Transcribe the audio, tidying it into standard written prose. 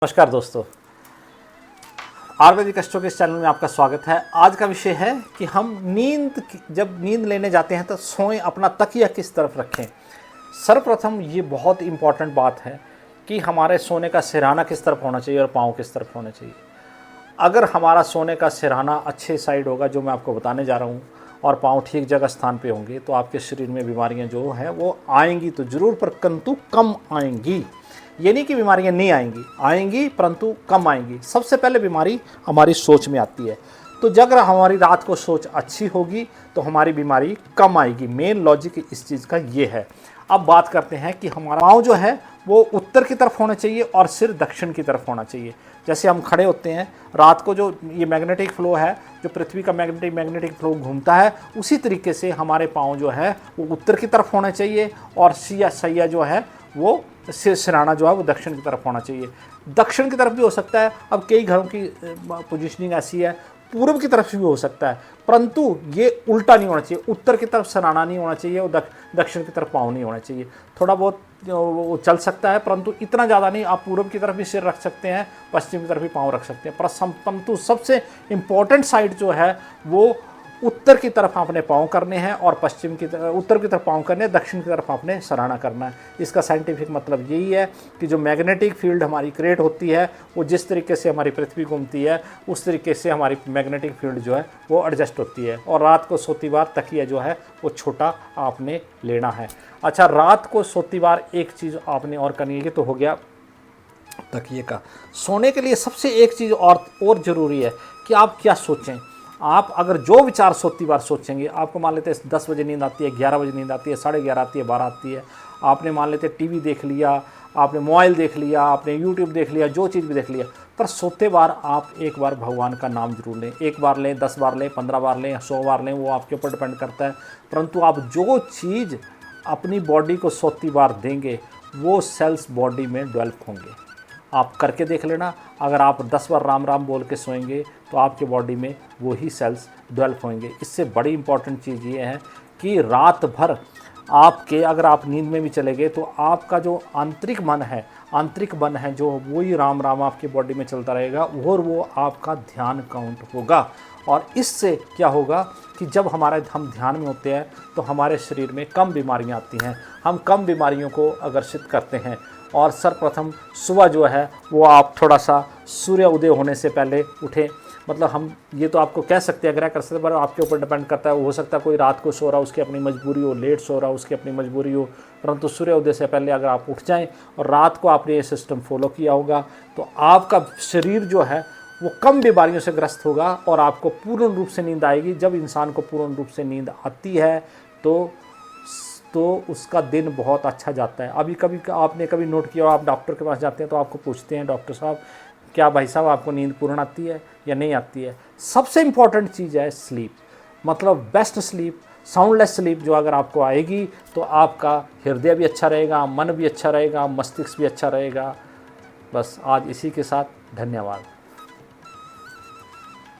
नमस्कार दोस्तों, आयुर्वेदिक एस्ट्रो के इस चैनल में आपका स्वागत है। आज का विषय है कि हम जब नींद लेने जाते हैं तो सोएं, अपना तकिया किस तरफ रखें। सर्वप्रथम ये बहुत इंपॉर्टेंट बात है कि हमारे सोने का सिरहाना किस तरफ होना चाहिए और पाँव किस तरफ होना चाहिए। अगर हमारा सोने का सिरहाना अच्छे साइड होगा, जो मैं आपको बताने जा रहा हूँ, और पाँव ठीक जगह स्थान पे होंगे, तो आपके शरीर में बीमारियाँ जो हैं वो आएंगी तो ज़रूर, पर किंतु कम आएंगी। ये नहीं कि बीमारियां नहीं आएंगी परंतु कम आएंगी। सबसे पहले बीमारी हमारी सोच में आती है, तो जब हमारी रात को सोच अच्छी होगी तो हमारी बीमारी कम आएगी। मेन लॉजिक इस चीज़ का ये है। अब बात करते हैं कि हमारा पाँव जो है वो उत्तर की तरफ होना चाहिए और सिर दक्षिण की तरफ होना चाहिए। जैसे हम खड़े होते हैं रात को, जो ये मैग्नेटिक फ्लो है, जो पृथ्वी का मैग्नेटिक फ्लो घूमता है, उसी तरीके से हमारे पाँव जो है वो उत्तर की तरफ होना चाहिए और सैया जो है वो सिरहाना जो है वो दक्षिण की तरफ होना चाहिए। दक्षिण की तरफ भी हो सकता है, अब कई घरों की पोजीशनिंग ऐसी है, पूर्व की तरफ भी हो सकता है, परंतु ये उल्टा नहीं होना चाहिए। उत्तर की तरफ सिरहाना नहीं होना चाहिए और दक्षिण की तरफ पाँव नहीं होना चाहिए। थोड़ा बहुत वो चल सकता है, परंतु इतना ज़्यादा नहीं। आप पूर्व की तरफ भी सिर रख सकते हैं, पश्चिम की तरफ भी पाँव रख सकते हैं, परंतु सबसे इम्पोर्टेंट साइड जो है वो उत्तर की तरफ आपने पाँव करने हैं और उत्तर की तरफ पाँव करने हैं, दक्षिण की तरफ आपने सिरहाना करना है। इसका साइंटिफिक मतलब यही है कि जो मैग्नेटिक फील्ड हमारी क्रिएट होती है, वो जिस तरीके से हमारी पृथ्वी घूमती है उस तरीके से हमारी मैग्नेटिक फील्ड जो है वो एडजस्ट होती है। और रात को सोती बार तकिया जो है वो छोटा आपने लेना है। अच्छा, रात को सोती बार एक चीज़ आपने और करनी है, तो हो गया तकिए का। सोने के लिए सबसे एक चीज़ और ज़रूरी है कि आप क्या सोचें। आप अगर जो विचार सोती बार सोचेंगे, आपको मान लेते हैं 10 बजे नींद आती है, 11 बजे नींद आती है, 11:30 आती है, 12 आती है, आपने मान लेते टीवी देख लिया, आपने मोबाइल देख लिया, आपने यूट्यूब देख लिया, जो चीज़ भी देख लिया, पर सोते बार आप एक बार भगवान का नाम जरूर लें। 1 बार लें, 10 बार लें, 15 बार लें, 100 बार लें, वो आपके ऊपर डिपेंड करता है। परंतु आप जो चीज़ अपनी बॉडी को सोती बार देंगे वो सेल्स बॉडी में डेवलप होंगे। आप करके देख लेना। अगर आप 10 बार राम राम बोल के सोएंगे तो आपके बॉडी में वही सेल्स डेवलप होंगे। इससे बड़ी इंपॉर्टेंट चीज़ ये है कि रात भर आपके, अगर आप नींद में भी चले गए तो आपका जो आंतरिक मन है जो वही राम राम आपकी बॉडी में चलता रहेगा और वो आपका ध्यान काउंट होगा। और इससे क्या होगा कि जब हम ध्यान में होते हैं तो हमारे शरीर में कम बीमारियां आती हैं। हम कम बीमारियों को आकर्षित करते हैं। और सर्वप्रथम सुबह जो है वो आप थोड़ा सा सूर्य उदय होने से पहले उठें। मतलब हम ये तो आपको कह सकते हैं, अगर कर सकते हैं, पर आपके ऊपर डिपेंड करता है। हो सकता है कोई रात को सो रहा, उसकी अपनी मजबूरी हो, लेट सो रहा, उसकी अपनी मजबूरी हो, परंतु सूर्य उदय से पहले अगर आप उठ जाएं और रात को आपने ये सिस्टम फॉलो किया होगा तो आपका शरीर जो है वो कम बीमारियों से ग्रस्त होगा और आपको पूर्ण रूप से नींद आएगी। जब इंसान को पूर्ण रूप से नींद आती है तो उसका दिन बहुत अच्छा जाता है। अभी कभी आपने कभी नोट किया, आप डॉक्टर के पास जाते हैं तो आपको पूछते हैं, डॉक्टर साहब क्या भाई साहब आपको नींद पूर्ण आती है या नहीं आती है। सबसे इम्पॉर्टेंट चीज़ है स्लीप, मतलब बेस्ट स्लीप, साउंडलेस स्लीप जो अगर आपको आएगी तो आपका हृदय भी अच्छा रहेगा, मन भी अच्छा रहेगा, मस्तिष्क भी अच्छा रहेगा। बस आज इसी के साथ धन्यवाद।